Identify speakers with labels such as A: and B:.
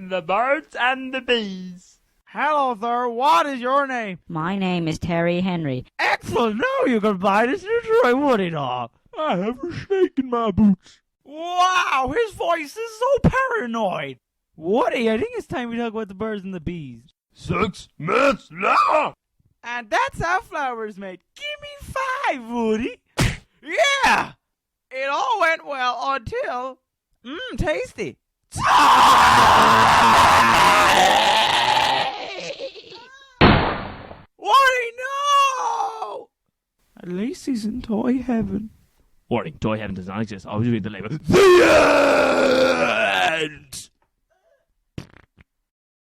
A: from the Birds and the Beas.
B: Hello, sir. What is your name?
C: My name is Terry Henry.
B: Excellent. Now you can buy this new toy Woody dog.
A: I have a snake in my boots.
B: Wow, his voice is so paranoid. Woody, I think it's time we talk about the birds and the bees.
A: 6 minutes now.
B: And that's how flowers made. Give me 5, Woody. Yeah! It all went well until... tasty. Woody, no! At least he's in toy heaven.
A: Warning, toy heaven does not exist. Always read the label. The end!